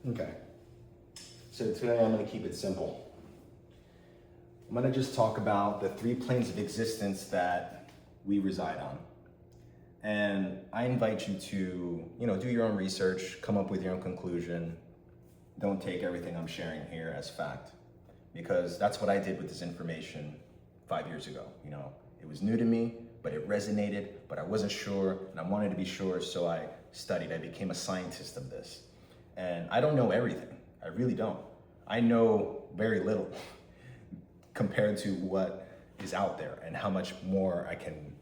Okay. So today I'm going to keep it simple. I'm going to just talk about the three planes of existence that we reside on. And I invite you to, do your own research, come up with your own conclusion. Don't take everything I'm sharing here as fact, because that's what I did with this information 5 years ago. It was new to me, but it resonated, but I wasn't sure, and I wanted to be sure, so I studied. I became a scientist of this. And I don't know everything. I really don't. I know very little compared to what is out there and how much more I can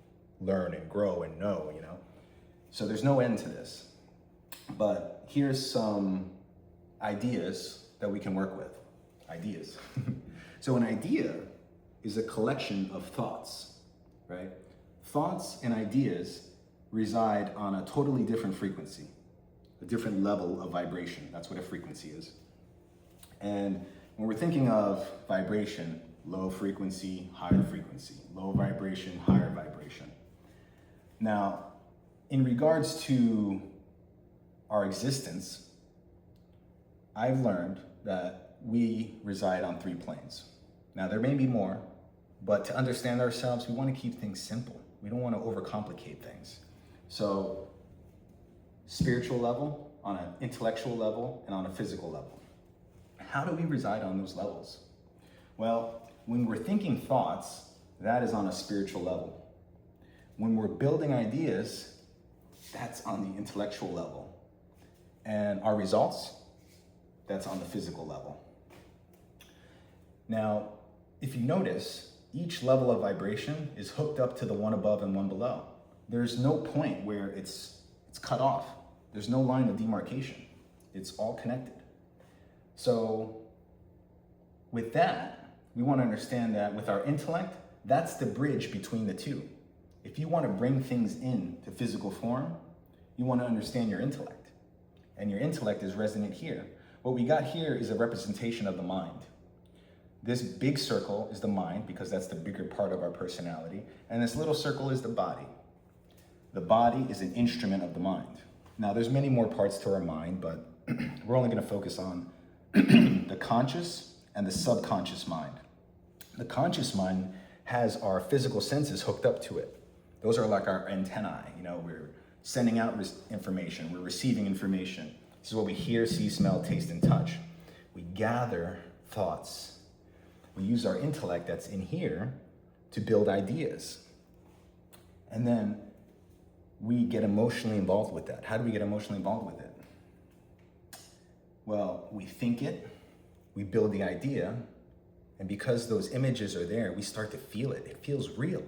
learn and grow and know. So there's no end to this. But here's some ideas that we can work with. Ideas. So an idea is a collection of thoughts, right? Thoughts and ideas reside on a totally different frequency, a different level of vibration. That's what a frequency is. And when we're thinking of vibration, low frequency, higher frequency, low vibration, higher vibration. Now, in regards to our existence, I've learned that we reside on 3 planes. Now, there may be more, but to understand ourselves, we want to keep things simple. We don't want to overcomplicate things. So, spiritual level, on an intellectual level, and on a physical level. How do we reside on those levels? Well, when we're thinking thoughts, that is on a spiritual level. When we're building ideas, that's on the intellectual level. And our results, that's on the physical level. Now, if you notice, each level of vibration is hooked up to the one above and one below. There's no point where it's cut off. There's no line of demarcation. It's all connected. So with that, we want to understand that with our intellect, that's the bridge between the two. If you want to bring things into physical form, you want to understand your intellect. And your intellect is resonant here. What we got here is a representation of the mind. This big circle is the mind, because that's the bigger part of our personality. And this little circle is the body. The body is an instrument of the mind. Now, there's many more parts to our mind, but we're only going to focus on the conscious and the subconscious mind. The conscious mind has our physical senses hooked up to it. Those are like our antennae. We're sending out information. We're receiving information. This is what we hear, see, smell, taste, and touch. We gather thoughts. We use our intellect that's in here to build ideas. And then we get emotionally involved with that. How do we get emotionally involved with it? Well, we think it, we build the idea, and because those images are there, we start to feel it. It feels real.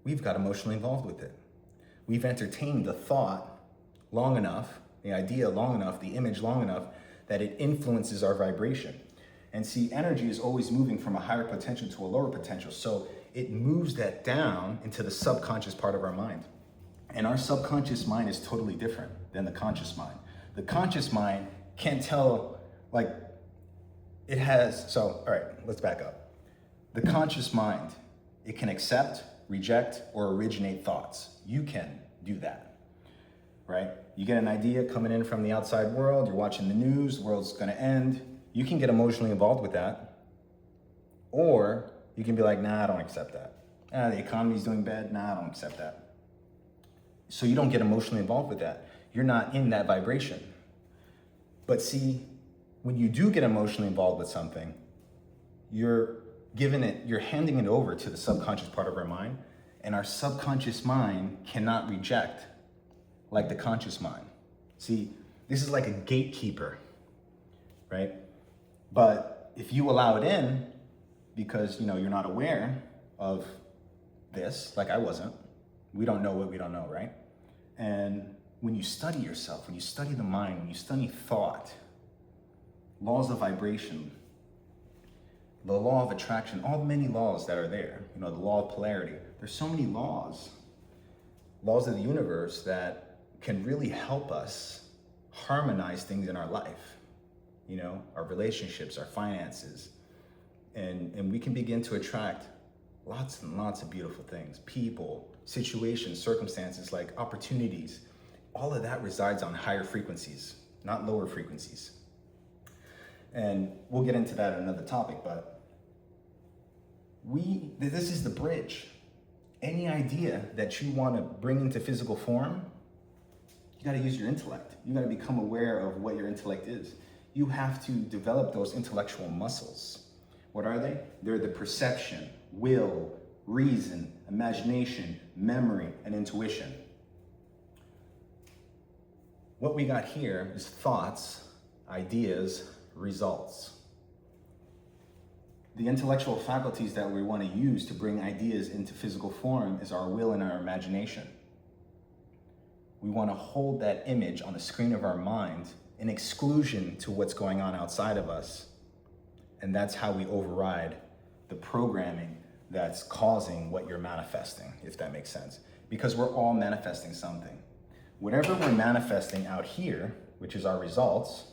We've got emotionally involved with it. We've entertained the thought long enough, the idea long enough, the image long enough, that it influences our vibration. And see, energy is always moving from a higher potential to a lower potential. So it moves that down into the subconscious part of our mind. And our subconscious mind is totally different than the conscious mind. The conscious mind can't tell, all right, let's back up. The conscious mind, it can accept, reject, or originate thoughts. You can do that, right? You get an idea coming in from the outside world, you're watching the news, the world's gonna end. You can get emotionally involved with that. Or you can be like, nah, I don't accept that. The economy's doing bad, nah, I don't accept that. So you don't get emotionally involved with that. You're not in that vibration. But see, when you do get emotionally involved with something, you're handing it over to the subconscious part of our mind, and our subconscious mind cannot reject like the conscious mind. See, this is like a gatekeeper, right? But if you allow it in, because you're not aware of this, like I wasn't, we don't know what we don't know, right? And when you study yourself, when you study the mind, when you study thought, laws of vibration, the law of attraction, all the many laws that are there, the law of polarity, there's so many laws of the universe that can really help us harmonize things in our life, our relationships, our finances, and we can begin to attract lots and lots of beautiful things, people, situations, circumstances, like opportunities. All of that resides on higher frequencies, not lower frequencies. And we'll get into that in another topic, but this is the bridge. Any idea that you want to bring into physical form, you got to use your intellect. You got to become aware of what your intellect is. You have to develop those intellectual muscles. What are they? They're the perception, will, reason, imagination, memory, and intuition. What we got here is thoughts, ideas, results. The intellectual faculties that we want to use to bring ideas into physical form is our will and our imagination. We want to hold that image on the screen of our mind in exclusion to what's going on outside of us. And that's how we override the programming that's causing what you're manifesting, if that makes sense. Because we're all manifesting something. Whatever we're manifesting out here, which is our results,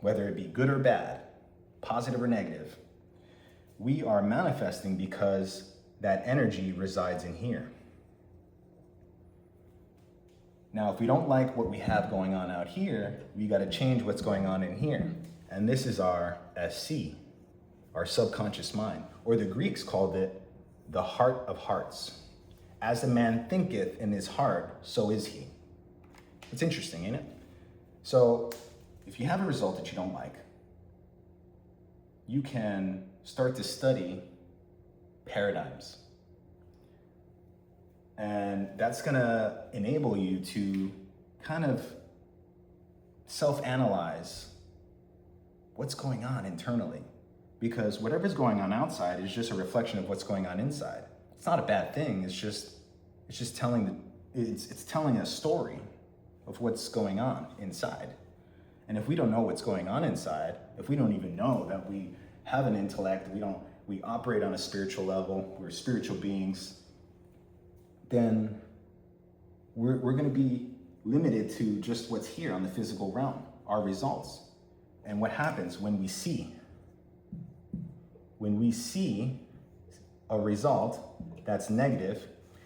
whether it be good or bad, positive or negative, we are manifesting because that energy resides in here. Now, if we don't like what we have going on out here, we got to change what's going on in here. And this is our SC, our subconscious mind, or the Greeks called it the heart of hearts. As a man thinketh in his heart, so is he. It's interesting, ain't it? So if you have a result that you don't like, you can start to study paradigms. And that's gonna enable you to kind of self-analyze what's going on internally. Because whatever's going on outside is just a reflection of what's going on inside. It's not a bad thing, it's just telling it's telling a story of what's going on inside. And if we don't know what's going on inside, if we don't even know that we have an intellect, we operate on a spiritual level, we're spiritual beings, then we're going to be limited to just what's here on the physical realm, our results. And what happens when we see? When we see a result that's negative,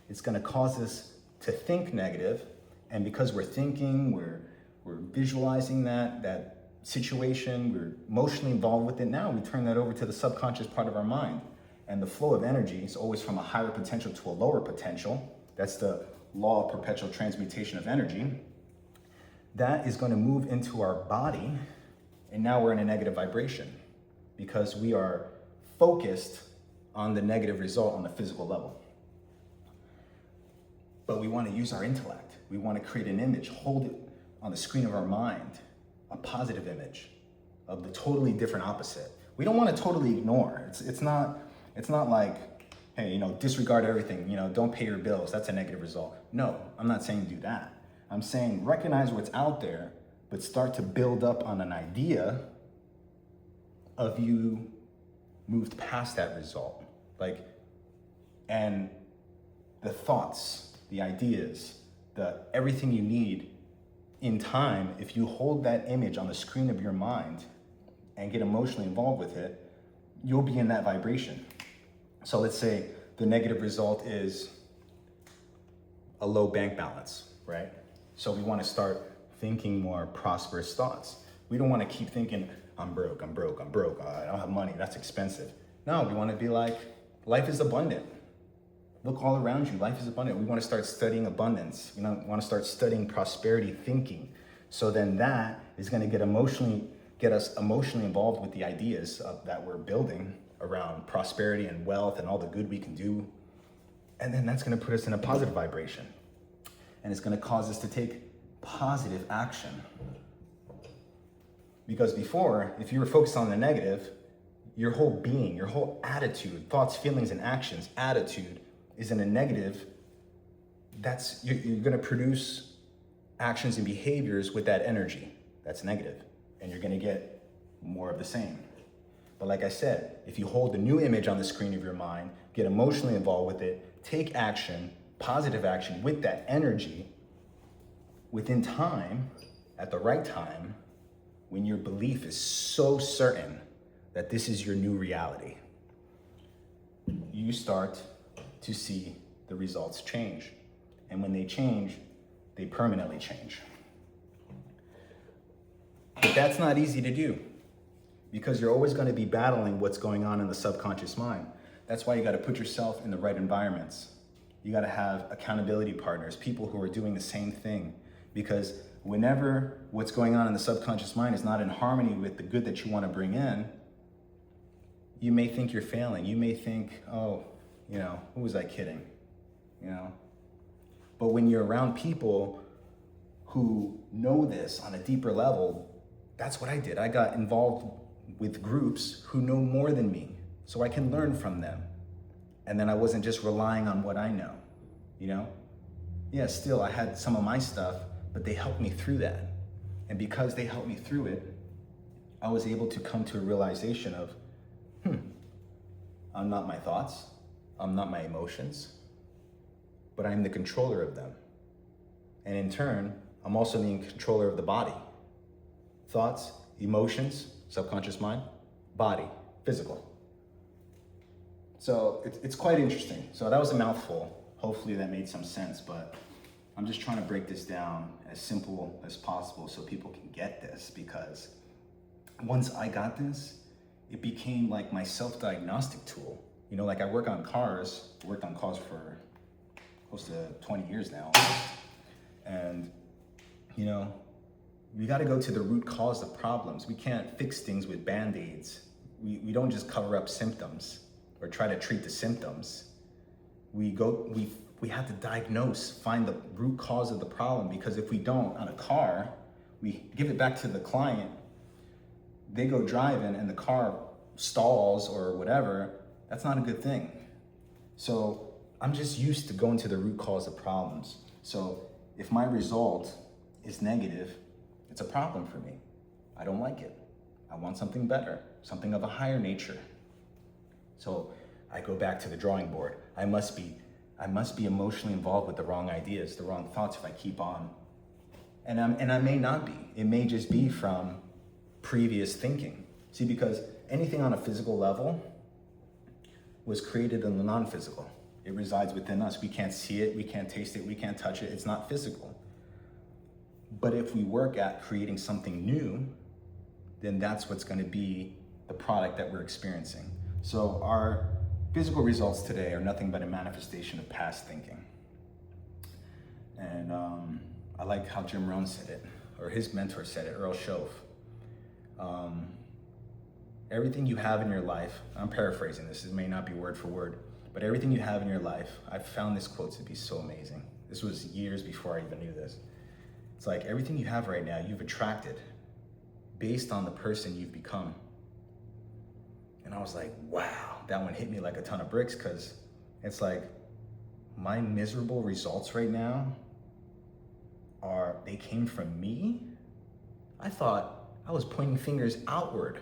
it's going to cause us to think negative. And because we're thinking, we're visualizing that situation, we're emotionally involved with it. Now we turn that over to the subconscious part of our mind. And the flow of energy is always from a higher potential to a lower potential. That's the law of perpetual transmutation of energy. That is going to move into our body. And now we're in a negative vibration because we are focused on the negative result on the physical level. But we want to use our intellect. We want to create an image, hold it on the screen of our mind, a positive image of the totally different opposite. We don't want to totally ignore. It's not like, hey, disregard everything, don't pay your bills. That's a negative result. No, I'm not saying do that. I'm saying recognize what's out there, but start to build up on an idea of you moved past that result. And the thoughts, the ideas, everything you need in time, if you hold that image on the screen of your mind and get emotionally involved with it, you'll be in that vibration. So let's say the negative result is a low bank balance, right? So we want to start thinking more prosperous thoughts. We don't want to keep thinking, I'm broke, I don't have money, that's expensive. No, we want to be like, life is abundant. Look all around you, life is abundant. We want to start studying abundance. We want to start studying prosperity thinking. So then that is going to get us emotionally involved with the ideas that we're building around prosperity and wealth and all the good we can do. And then that's going to put us in a positive vibration. And it's going to cause us to take positive action. Because before, if you were focused on the negative, your whole being, your whole attitude, thoughts, feelings, and actions, attitude is in a negative. You're going to produce actions and behaviors with that energy that's negative, and you're going to get more of the same. But like I said, if you hold the new image on the screen of your mind, get emotionally involved with it, take action, positive action with that energy, within time, at the right time, when your belief is so certain that this is your new reality, you start to see the results change. And when they change, they permanently change. But that's not easy to do, because you're always going to be battling what's going on in the subconscious mind. That's why you got to put yourself in the right environments. You got to have accountability partners, people who are doing the same thing, because whenever what's going on in the subconscious mind is not in harmony with the good that you want to bring in, you may think you're failing. You may think, oh, who was I kidding? But when you're around people who know this on a deeper level, that's what I did. I got involved with groups who know more than me, so I can learn from them. And then I wasn't just relying on what I know, Yeah, still I had some of my stuff, but they helped me through that. And because they helped me through it, I was able to come to a realization of, I'm not my thoughts, I'm not my emotions, but I'm the controller of them. And in turn, I'm also the controller of the body. Thoughts, emotions, subconscious mind, body, physical. So it's quite interesting. So that was a mouthful. Hopefully that made some sense, but I'm just trying to break this down as simple as possible so people can get this, because once I got this, it became like my self-diagnostic tool. Like I worked on cars for close to 20 years now. And, we got to go to the root cause of problems. We can't fix things with Band-Aids. We don't just cover up symptoms or try to treat the symptoms. We have to diagnose, find the root cause of the problem, because if we don't, on a car, we give it back to the client, they go driving and the car stalls or whatever, that's not a good thing. So I'm just used to going to the root cause of problems. So if my result is negative, it's a problem for me. I don't like it. I want something better, something of a higher nature. So I go back to the drawing board. I must be emotionally involved with the wrong ideas, the wrong thoughts if I keep on. And I may not be. It may just be from previous thinking. See, because anything on a physical level was created in the non-physical. It resides within us. We can't see it, we can't taste it, we can't touch it. It's not physical. But if we work at creating something new, then that's what's going to be the product that we're experiencing. So our physical results today are nothing but a manifestation of past thinking. And I like how Jim Rohn said it, or his mentor said it, Earl Shove. Everything you have in your life, I'm paraphrasing this, it may not be word for word, but everything you have in your life, I've found this quote to be so amazing. This was years before I even knew this. It's like everything you have right now, you've attracted based on the person you've become. And I was like, wow, that one hit me like a ton of bricks, because it's like my miserable results right now they came from me? I thought I was pointing fingers outward,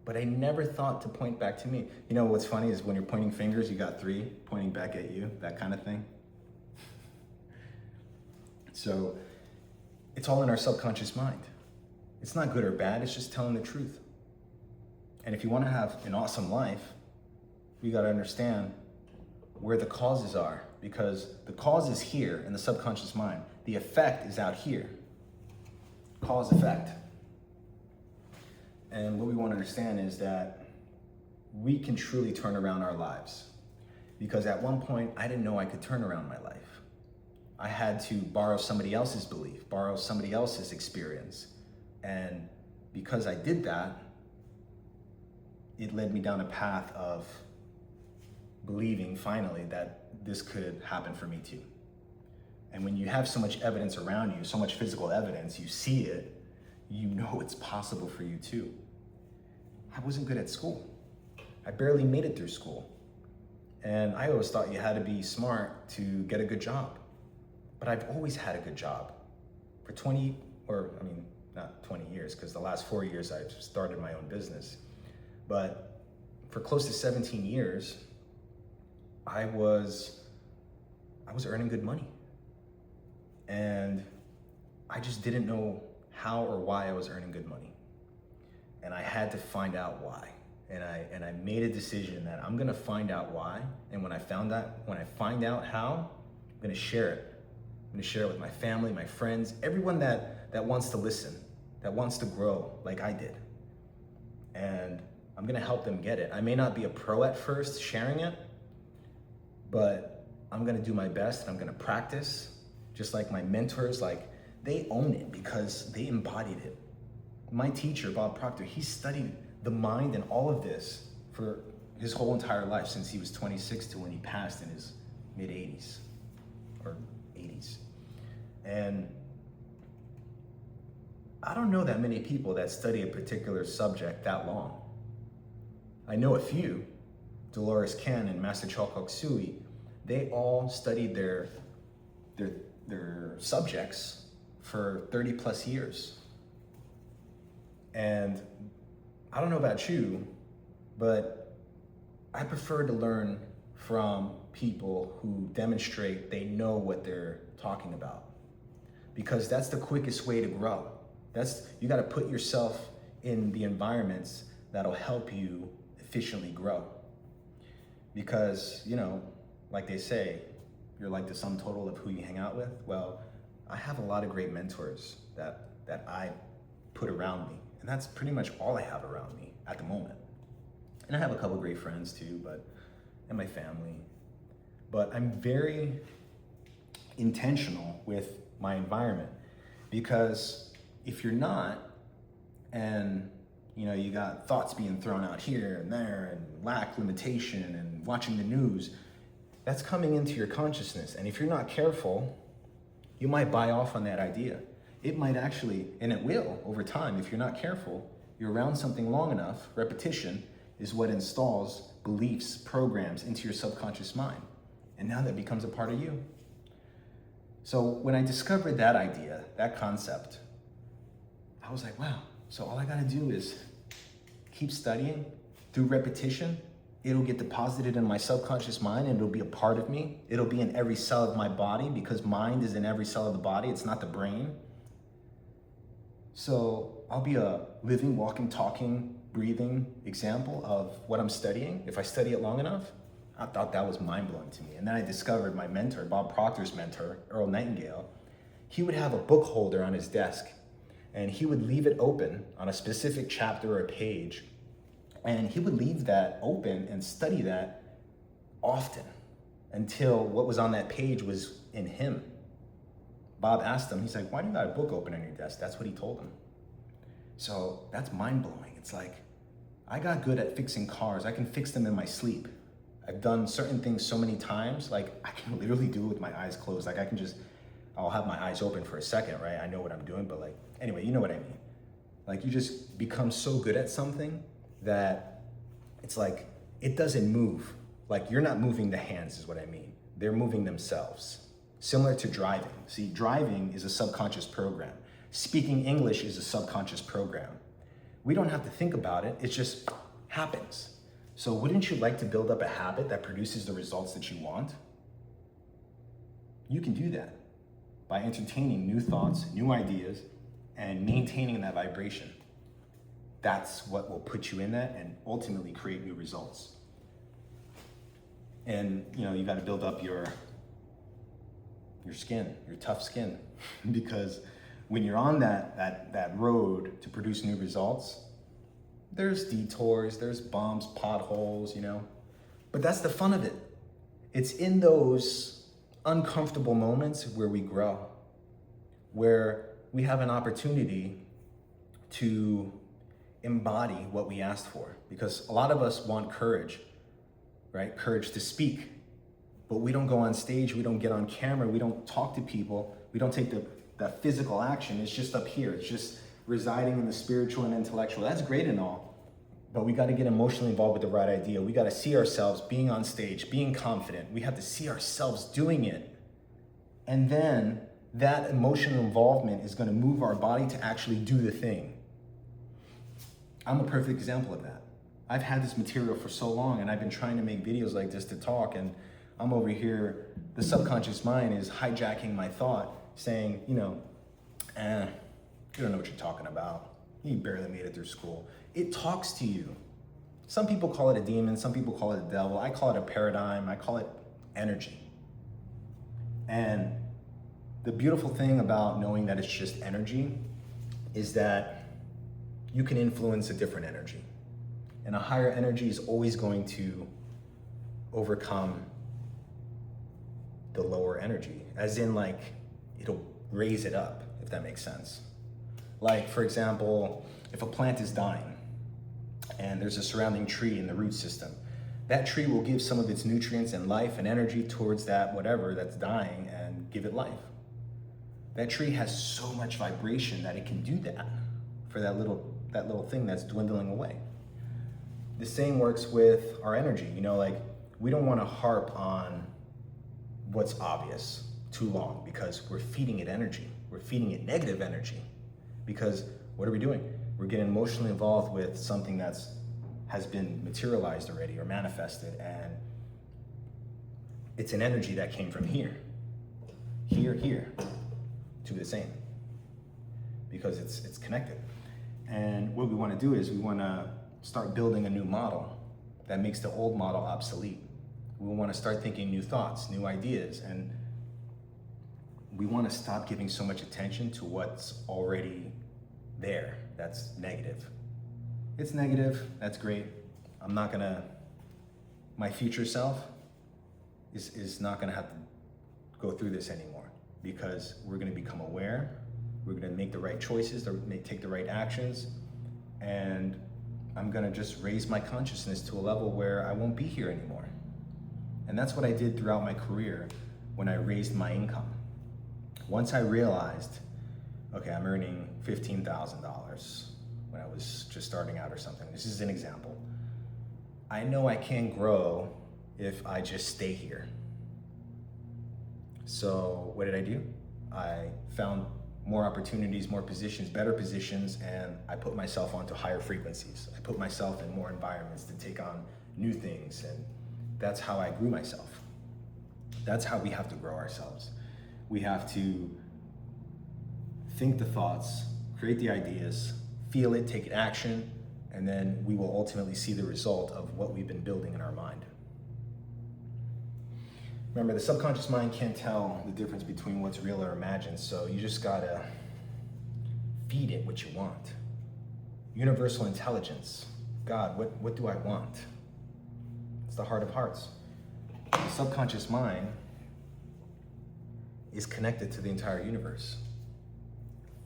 but I never thought to point back to me. What's funny is when you're pointing fingers, you got 3 pointing back at you, that kind of thing. So it's all in our subconscious mind. It's not good or bad, it's just telling the truth. And if you want to have an awesome life, you got to understand where the causes are, because the cause is here in the subconscious mind. The effect is out here. Cause effect. And what we want to understand is that we can truly turn around our lives. Because at one point, I didn't know I could turn around my life. I had to borrow somebody else's belief, borrow somebody else's experience. And because I did that, it led me down a path of believing finally that this could happen for me too. And when you have so much evidence around you, so much physical evidence, you see it, you know it's possible for you too. I wasn't good at school. I barely made it through school. And I always thought you had to be smart to get a good job. But I've always had a good job. For not 20 years, because the last 4 years I've started my own business. But for close to 17 years, I was earning good money. And I just didn't know how or why I was earning good money. And I had to find out why. And I made a decision that I'm gonna find out why. And when I find out how, I'm gonna share it. I'm gonna share it with my family, my friends, everyone that wants to listen, that wants to grow like I did. and I'm gonna help them get it. I may not be a pro at first sharing it, but I'm gonna do my best and I'm gonna practice. Just like my mentors, like they own it because they embodied it. My teacher, Bob Proctor, he studied the mind and all of this for his whole entire life since he was 26 to when he passed in his mid 80s or 80s. And I don't know that many people that study a particular subject that long. I know a few, Dolores Cannon and Master Choa Sui, they all studied their subjects for 30 plus years. And I don't know about you, but I prefer to learn from people who demonstrate they know what they're talking about, because that's the quickest way to grow. You got to put yourself in the environments that'll help you efficiently grow. Because, like they say, you're like the sum total of who you hang out with. Well, I have a lot of great mentors that I put around me, and that's pretty much all I have around me at the moment. And I have a couple great friends too, and my family. But I'm very intentional with my environment, because if you're not, and you got thoughts being thrown out here and there, and lack, limitation, and watching the news, that's coming into your consciousness. And if you're not careful, you might buy off on that idea. It might actually, and it will over time, if you're not careful, you're around something long enough, repetition is what installs beliefs, programs into your subconscious mind. And now that becomes a part of you. So when I discovered that idea, that concept, I was like, wow, so all I gotta do is keep studying through repetition. It'll get deposited in my subconscious mind and it'll be a part of me. It'll be in every cell of my body, because mind is in every cell of the body. It's not the brain. So I'll be a living, walking, talking, breathing example of what I'm studying if I study it long enough. I thought that was mind-blowing to me. And then I discovered my mentor, Bob Proctor's mentor, Earl Nightingale. He would have a book holder on his desk, and he would leave it open on a specific chapter or a page. And he would leave that open and study that often until what was on that page was in him. Bob asked him, he's like, why do you got a book open on your desk? That's what he told him. So that's mind-blowing. It's like, I got good at fixing cars. I can fix them in my sleep. I've done certain things so many times, like I can literally do it with my eyes closed. Like I'll have my eyes open for a second, right? I know what I'm doing, but anyway, you know what I mean. Like you just become so good at something that it's like, it doesn't move. Like you're not moving the hands is what I mean. They're moving themselves. Similar to driving. See, driving is a subconscious program. Speaking English is a subconscious program. We don't have to think about it. It just happens. So wouldn't you like to build up a habit that produces the results that you want? You can do that by entertaining new thoughts, new ideas, and maintaining that vibration. That's what will put you in that and ultimately create new results. And you got to build up your skin, your tough skin, because when you're on that road to produce new results, there's detours, there's bumps, potholes, but that's the fun of it. It's in those uncomfortable moments where we grow, where we have an opportunity to embody what we asked for, because a lot of us want courage, right? Courage to speak, but we don't go on stage, we don't get on camera, we don't talk to people, we don't take that physical action. It's just up here. It's just residing in the spiritual and intellectual. That's great and all, but we got to get emotionally involved with the right idea. We got to see ourselves being on stage, being confident. We have to see ourselves doing it. And then that emotional involvement is going to move our body to actually do the thing. I'm a perfect example of that. I've had this material for so long, and I've been trying to make videos like this to talk, and I'm over here, the subconscious mind is hijacking my thought, saying, you don't know what you're talking about. You barely made it through school. It talks to you. Some people call it a demon, some people call it a devil. I call it a paradigm, I call it energy. And the beautiful thing about knowing that it's just energy is that you can influence a different energy. And a higher energy is always going to overcome the lower energy, as in like it'll raise it up, if that makes sense. Like, for example, if a plant is dying and there's a surrounding tree in the root system, that tree will give some of its nutrients and life and energy towards that whatever that's dying and give it life. That tree has so much vibration that it can do that for that little thing that's dwindling away. The same works with our energy. You know, like, we don't want to harp on what's obvious too long, because we're feeding it energy. We're feeding it negative energy, because what are we doing? We're getting emotionally involved with something has been materialized already or manifested, and it's an energy that came from here to the same, because it's connected. And what we want to do is we want to start building a new model that makes the old model obsolete. We want to start thinking new thoughts, new ideas, and we want to stop giving so much attention to what's already there that's negative. It's negative, that's great. My future self is not gonna have to go through this anymore, because we're gonna become aware, we're gonna make the right choices, take the right actions, and I'm gonna just raise my consciousness to a level where I won't be here anymore. And that's what I did throughout my career when I raised my income. Once I realized, okay, I'm earning $15,000 when I was just starting out or something. This is an example. I know I can't grow if I just stay here. So what did I do? I found more opportunities, more positions, better positions, and I put myself onto higher frequencies. I put myself in more environments to take on new things, and that's how I grew myself. That's how we have to grow ourselves. We have to think the thoughts, create the ideas, feel it, take action, and then we will ultimately see the result of what we've been building in our mind. Remember, the subconscious mind can't tell the difference between what's real or imagined, so you just gotta feed it what you want. Universal intelligence. God, what do I want? It's the heart of hearts. The subconscious mind is connected to the entire universe.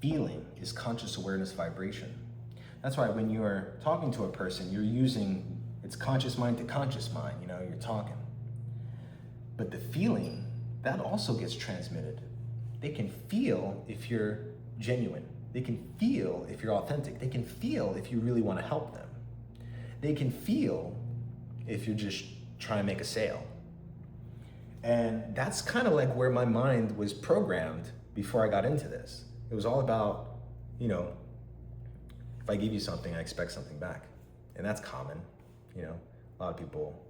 Feeling is conscious awareness vibration. That's why when you're talking to a person, you're using, it's conscious mind to conscious mind, you're talking. But the feeling, that also gets transmitted. They can feel if you're genuine. They can feel if you're authentic. They can feel if you really want to help them. They can feel if you're just trying to make a sale. And that's kind of like where my mind was programmed before I got into this. It was all about, if I give you something, I expect something back. And that's common. A lot of people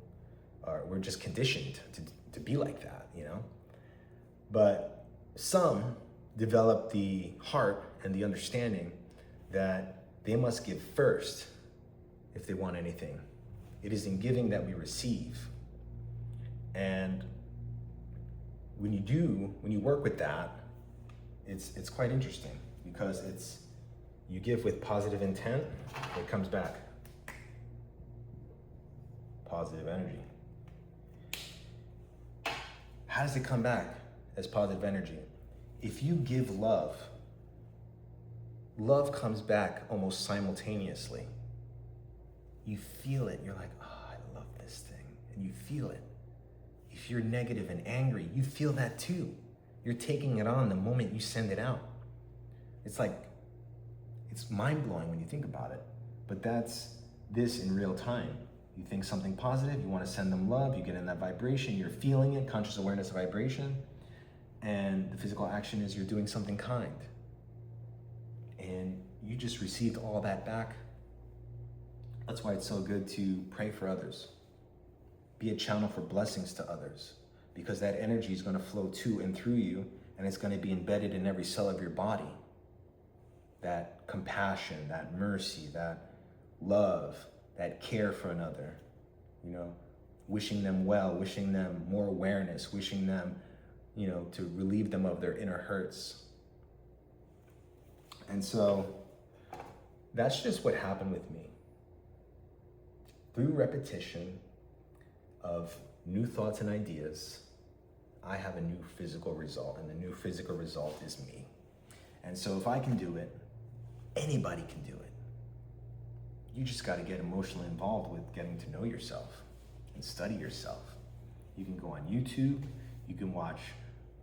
we're just conditioned to be like that, But some develop the heart and the understanding that they must give first if they want anything. It is in giving that we receive. And when you work with that, it's quite interesting, because you give with positive intent, it comes back. Positive energy. How does it come back as positive energy? If you give love comes back almost simultaneously. You feel it, you're like, oh, I love this thing, and you feel it. If you're negative and angry, you feel that too. You're taking it on the moment you send it out. It's mind-blowing when you think about it, but that's this in real time. You think something positive, you want to send them love, you get in that vibration, you're feeling it, conscious awareness vibration, and the physical action is you're doing something kind. And you just received all that back. That's why it's so good to pray for others. Be a channel for blessings to others, because that energy is going to flow to and through you, and it's going to be embedded in every cell of your body. That compassion, that mercy, that love, that care for another, wishing them well, wishing them more awareness, wishing them, to relieve them of their inner hurts. And so that's just what happened with me. through repetition of new thoughts and ideas, I have a new physical result, and the new physical result is me. And so if I can do it, anybody can do it. You just got to get emotionally involved with getting to know yourself and study yourself. You can go on YouTube, you can watch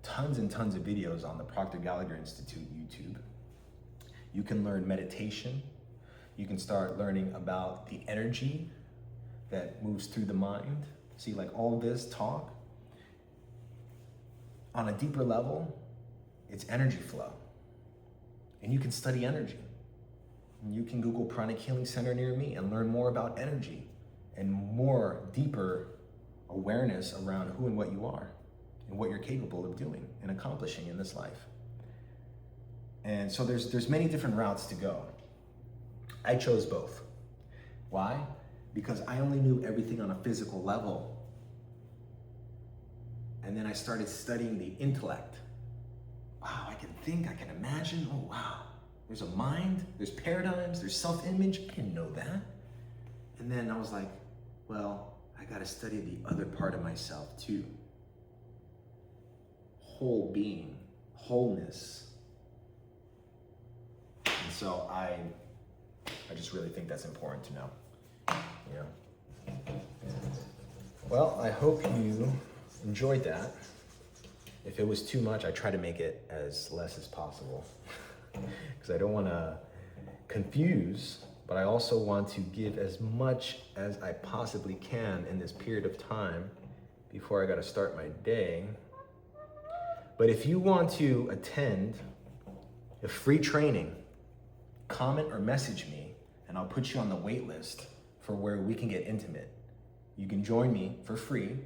tons and tons of videos on the Proctor Gallagher Institute YouTube. You can learn meditation. You can start learning about the energy that moves through the mind. See, like all this talk, on a deeper level, it's energy flow. And you can study energy. You can Google Pranic Healing Center near me and learn more about energy and more deeper awareness around who and what you are and what you're capable of doing and accomplishing in this life. And so there's many different routes to go. I chose both. Why? Because I only knew everything on a physical level. And then I started studying the intellect. Wow, I can think, I can imagine. Oh, wow. There's a mind, there's paradigms, there's self-image. I didn't know that. And then I was like, well, I got to study the other part of myself too. Whole being, wholeness. And so I just really think that's important to know. Yeah. Well, I hope you enjoyed that. If it was too much, I try to make it as less as possible because I don't want to confuse, but I also want to give as much as I possibly can in this period of time before I got to start my day. But if you want to attend a free training, comment or message me and I'll put you on the wait list for where we can get intimate. You can join me for free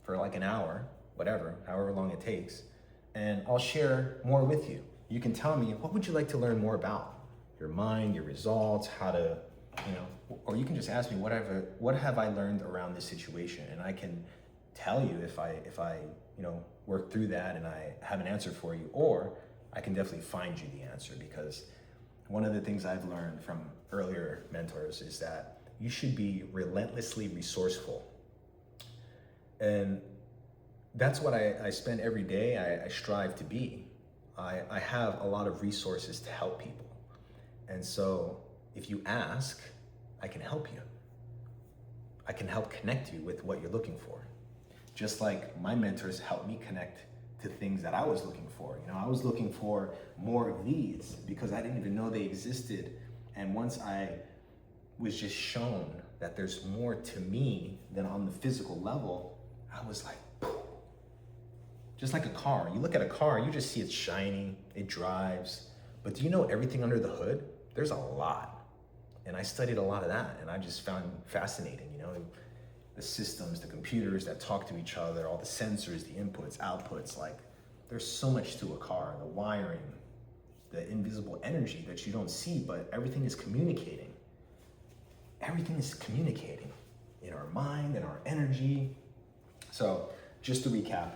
for like an hour, whatever, however long it takes, and I'll share more with you. You can tell me, what would you like to learn more about? Your mind, your results, how to, or you can just ask me, what have I learned around this situation? And I can tell you if I work through that and I have an answer for you, or I can definitely find you the answer, because one of the things I've learned from earlier mentors is that you should be relentlessly resourceful. And that's what I spend every day. I strive to be. I have a lot of resources to help people. And so if you ask, I can help you. I can help connect you with what you're looking for. Just like my mentors helped me connect to things that I was looking for. I was looking for more of these because I didn't even know they existed. And once I was just shown that there's more to me than on the physical level, I was like, just like a car. You look at a car, you just see it's shiny, it drives. But do you know everything under the hood? There's a lot. And I studied a lot of that, and I just found fascinating, the systems, the computers that talk to each other, all the sensors, the inputs, outputs. Like, there's so much to a car, the wiring, the invisible energy that you don't see, but everything is communicating. Everything is communicating in our mind and our energy. So just to recap,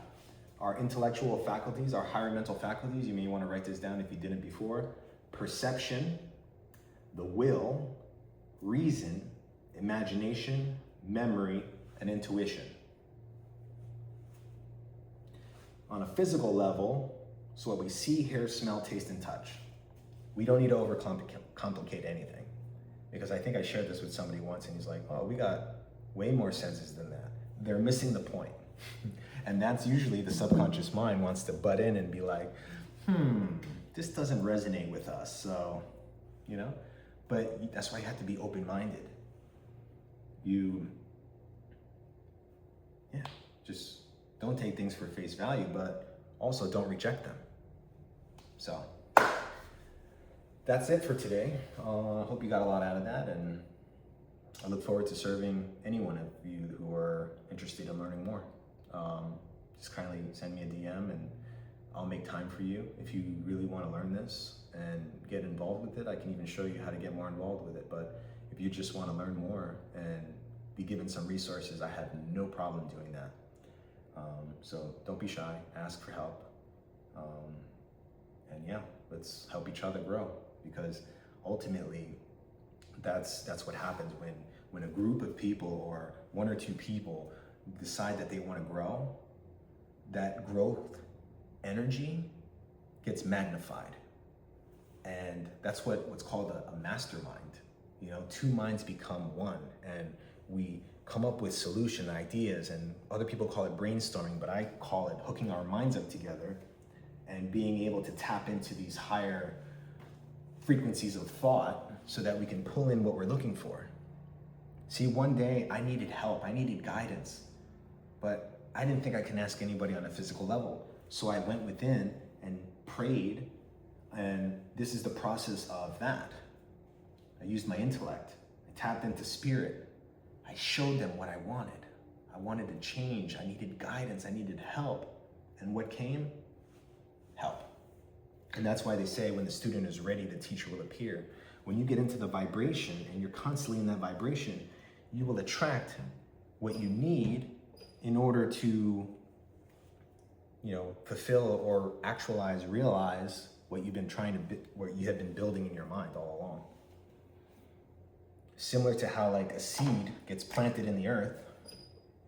our intellectual faculties, our higher mental faculties, you may want to write this down if you didn't before: perception, the will, reason, imagination, memory, and intuition. On a physical level, it's what we see, hear, smell, taste, and touch. We don't need to overcomplicate anything, because I think I shared this with somebody once and he's like, oh, we got way more senses than that. They're missing the point. And that's usually the subconscious mind wants to butt in and be like, this doesn't resonate with us. So, but that's why you have to be open-minded. Just don't take things for face value, but also don't reject them. So that's it for today. I hope you got a lot out of that, and I look forward to serving anyone of you who are interested in learning more. Just kindly send me a DM and I'll make time for you. If you really want to learn this and get involved with it, I can even show you how to get more involved with it. But if you just want to learn more and be given some resources, I have no problem doing that. So don't be shy, ask for help. And yeah, let's help each other grow, because ultimately that's what happens when when a group of people or one or two people decide that they want to grow, that growth energy gets magnified. And that's what's called a mastermind. You know, two minds become one, and we come up with solution ideas, and other people call it brainstorming, but I call it hooking our minds up together and being able to tap into these higher frequencies of thought so that we can pull in what we're looking for. See, one day I needed help, I needed guidance, but I didn't think I can ask anybody on a physical level. So I went within and prayed, and this is the process of that. I used my intellect, I tapped into spirit, I showed them what I wanted. I wanted to change, I needed guidance, I needed help. And what came? Help. And that's why they say when the student is ready, the teacher will appear. When you get into the vibration and you're constantly in that vibration, you will attract what you need in order to, fulfill or actualize, realize what you've been what you have been building in your mind all along. Similar to how like a seed gets planted in the earth,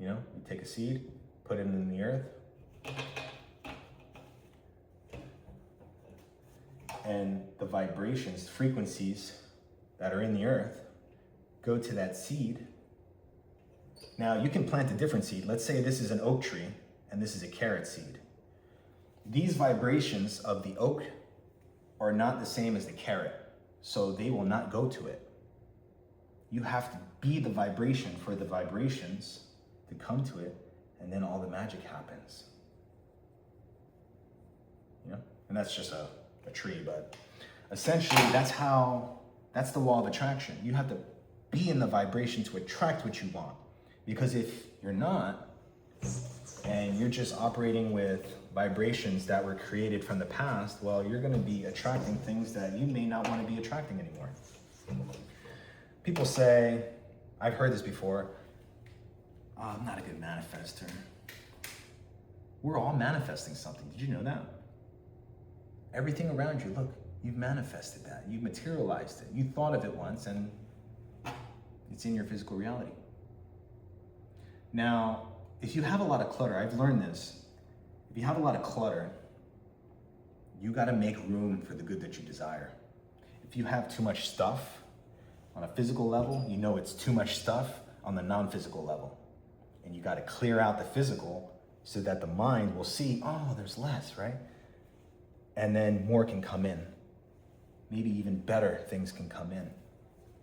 you take a seed, put it in the earth, and the vibrations, frequencies that are in the earth go to that seed. Now you can plant a different seed. Let's say this is an oak tree and this is a carrot seed. These vibrations of the oak are not the same as the carrot, so they will not go to it. You have to be the vibration for the vibrations to come to it, and then all the magic happens. And that's just a tree, but essentially that's the law of attraction. You have to be in the vibration to attract what you want. Because if you're not, and you're just operating with vibrations that were created from the past, well, you're gonna be attracting things that you may not want to be attracting anymore. People say, I've heard this before, oh, I'm not a good manifester. We're all manifesting something. Did you know that? Everything around you, look, you've manifested that. You've materialized it. You thought of it once and it's in your physical reality. Now, if you have a lot of clutter, I've learned this. If you have a lot of clutter, you got to make room for the good that you desire. If you have too much stuff on a physical level, it's too much stuff on the non-physical level. And you got to clear out the physical so that the mind will see, oh, there's less, right? And then more can come in. Maybe even better things can come in.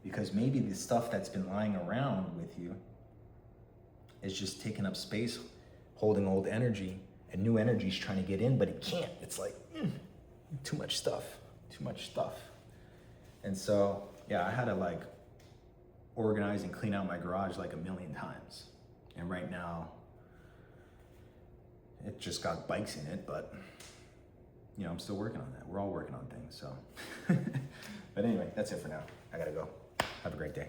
Because maybe the stuff that's been lying around with you is just taking up space, holding old energy, and new energy is trying to get in, but it can't. It's like, too much stuff. And so, yeah, I had to organize and clean out my garage 1,000,000 times. And right now, it just got bikes in it, but I'm still working on that. We're all working on things, so. But anyway, that's it for now. I gotta go. Have a great day.